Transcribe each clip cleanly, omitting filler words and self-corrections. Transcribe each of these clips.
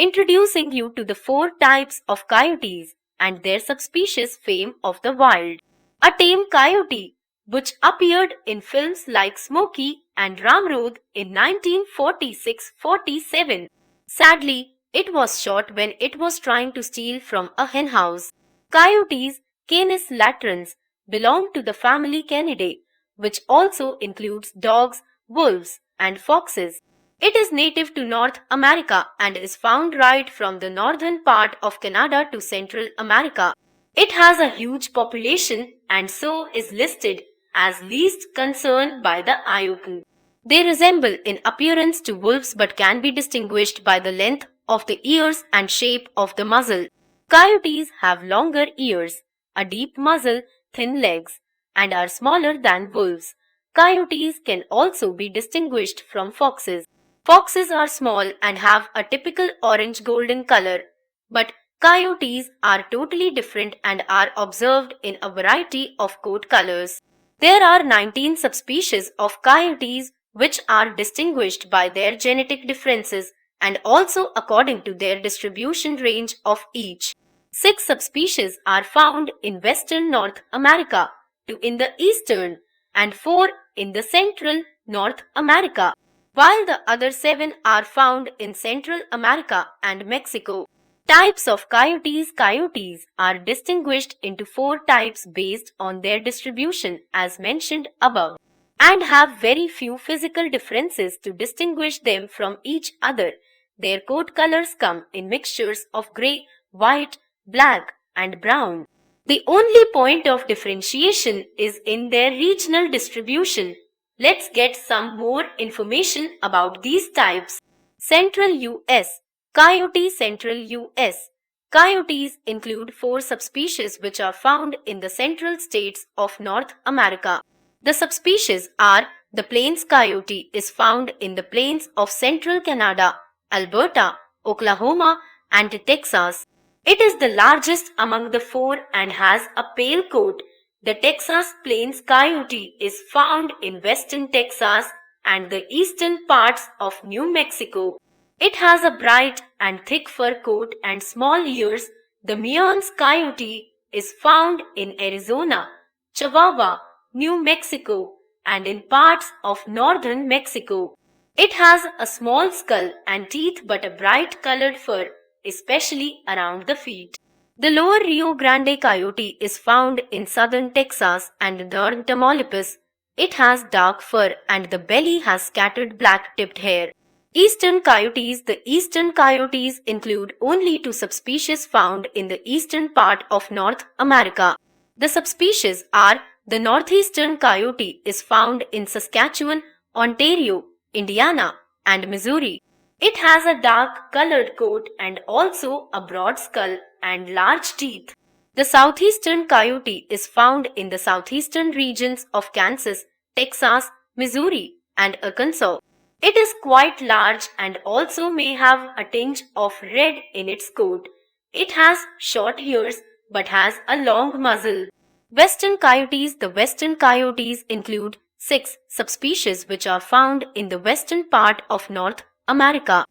introducing you to the four types of coyotes and their subspecies fame of the wild. A tame coyote, which appeared in films like Smokey and Ramrod in 1946-47. Sadly, it was shot when it was trying to steal from a henhouse. Coyotes, Canis latrans, belong to the family Canidae, which also includes dogs, wolves, and foxes. It is native to North America and is found right from the northern part of Canada to Central America. It has a huge population and so is listed as least concern by the IUCN. They resemble in appearance to wolves but can be distinguished by the length of the ears and shape of the muzzle. Coyotes have longer ears, a deep muzzle, thin legs, and are smaller than wolves. Coyotes can also be distinguished from foxes. Foxes are small and have a typical orange-golden color, but coyotes are totally different and are observed in a variety of coat colors. There are 19 subspecies of coyotes which are distinguished by their genetic differences and also according to their distribution range of each. 6 subspecies are found in western North America, 2 in the eastern, and 4 in the central North America, while the other 7 are found in Central America and Mexico. Types of coyotes. Coyotes are distinguished into 4 types based on their distribution as mentioned above, and have very few physical differences to distinguish them from each other. Their coat colors come in mixtures of grey, white, black, and brown. The only point of differentiation is in their regional distribution. Let's get some more information about these types. Central U.S. Coyote. Central U.S. Coyotes include 4 subspecies which are found in the central states of North America. The subspecies are: the Plains coyote is found in the plains of central Canada, Alberta, Oklahoma, and Texas. It is the largest among the 4 and has a pale coat. The Texas Plains coyote is found in western Texas and the eastern parts of New Mexico. It has a bright and thick fur coat and small ears. The Meons coyote is found in Arizona, Chihuahua, New Mexico, and in parts of northern Mexico. It has a small skull and teeth but a bright colored fur, especially around the feet. The Lower Rio Grande coyote is found in southern Texas and northern Tamaulipas. It has dark fur and the belly has scattered black-tipped hair. Eastern coyotes. The eastern coyotes include only 2 subspecies found in the eastern part of North America. The subspecies are: the northeastern coyote is found in Saskatchewan, Ontario, Indiana, and Missouri. It has a dark-colored coat and also a broad skull and large teeth. The southeastern coyote is found in the southeastern regions of Kansas, Texas, Missouri, and Arkansas. It is quite large and also may have a tinge of red in its coat. It has short ears but has a long muzzle. Western coyotes. The western coyotes include 6 subspecies which are found in the western part of North America.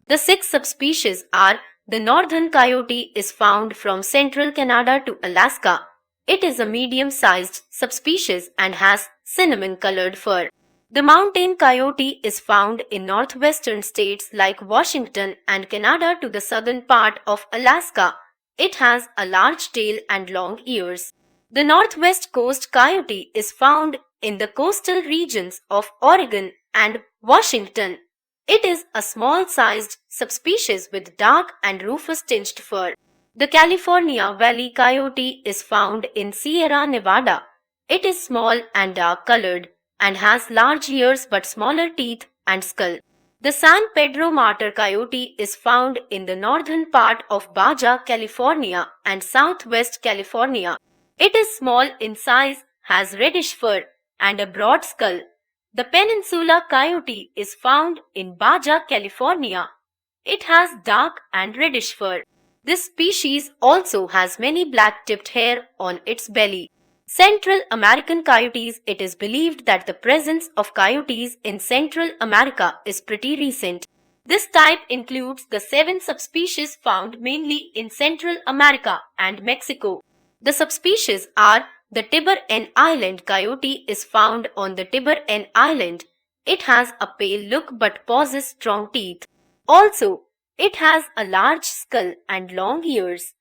The 6 subspecies are: the northern coyote is found from central Canada to Alaska. It is a medium-sized subspecies and has cinnamon-colored fur. The mountain coyote is found in northwestern states like Washington and Canada to the southern part of Alaska. It has a large tail and long ears. The northwest coast coyote is found in the coastal regions of Oregon and Washington. It is a small-sized subspecies with dark and rufous-tinged fur. The California Valley coyote is found in Sierra Nevada. It is small and dark-colored and has large ears but smaller teeth and skull. The San Pedro Martyr coyote is found in the northern part of Baja California and southwest California. It is small in size, has reddish fur, and a broad skull. The Peninsula coyote is found in Baja California. It has dark and reddish fur. This species also has many black-tipped hair on its belly. Central American coyotes. It is believed that the presence of coyotes in Central America is pretty recent. This type includes the 7 subspecies found mainly in Central America and Mexico. The subspecies are the Tiburon Island coyote is found on the Tiburon Island. It has a pale look but possesses strong teeth. Also, it has a large skull and long ears.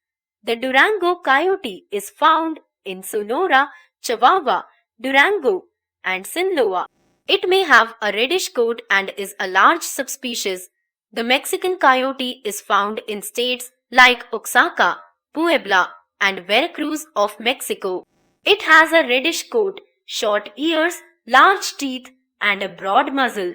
The Durango coyote is found in Sonora, Chihuahua, Durango, and Sinaloa. It may have a reddish coat and is a large subspecies. The Mexican coyote is found in states like Oaxaca, Puebla, and Veracruz of Mexico. It has a reddish coat, short ears, large teeth, and a broad muzzle.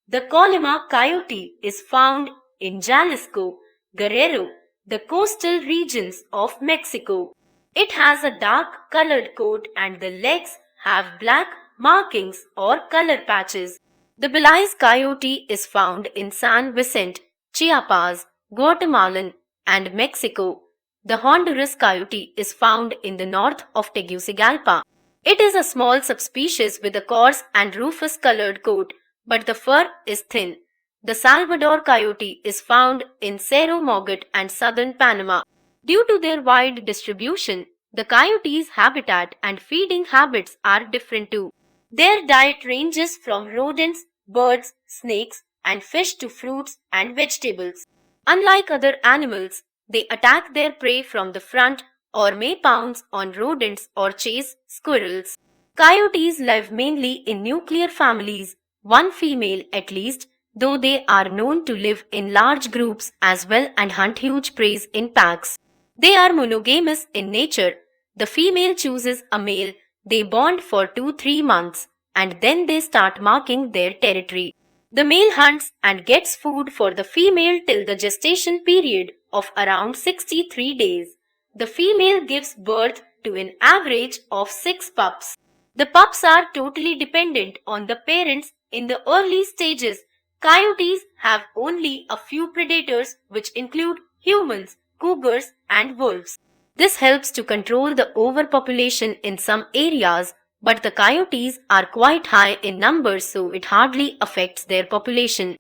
The Colima coyote is found in Jalisco, Guerrero, the coastal regions of Mexico. It has a dark colored coat and the legs have black markings or color patches. The Belize coyote is found in San Vicente, Chiapas, Guatemala, and Mexico. The Honduras coyote is found in the north of Tegucigalpa. It is a small subspecies with a coarse and rufous-colored coat, but the fur is thin. The Salvador coyote is found in Cerro Mogot and southern Panama. Due to their wide distribution, the coyote's habitat and feeding habits are different too. Their diet ranges from rodents, birds, snakes, and fish to fruits and vegetables. Unlike other animals, they attack their prey from the front or may pounce on rodents or chase squirrels. Coyotes live mainly in nuclear families, one female at least, though they are known to live in large groups as well and hunt huge prey in packs. They are monogamous in nature. The female chooses a male, they bond for 2-3 months, and then they start marking their territory. The male hunts and gets food for the female till the gestation period of around 63 days. The female gives birth to an average of 6 pups. The pups are totally dependent on the parents in the early stages. Coyotes have only a few predators which include humans, cougars, and wolves. This helps to control the overpopulation in some areas, but the coyotes are quite high in numbers so it hardly affects their population.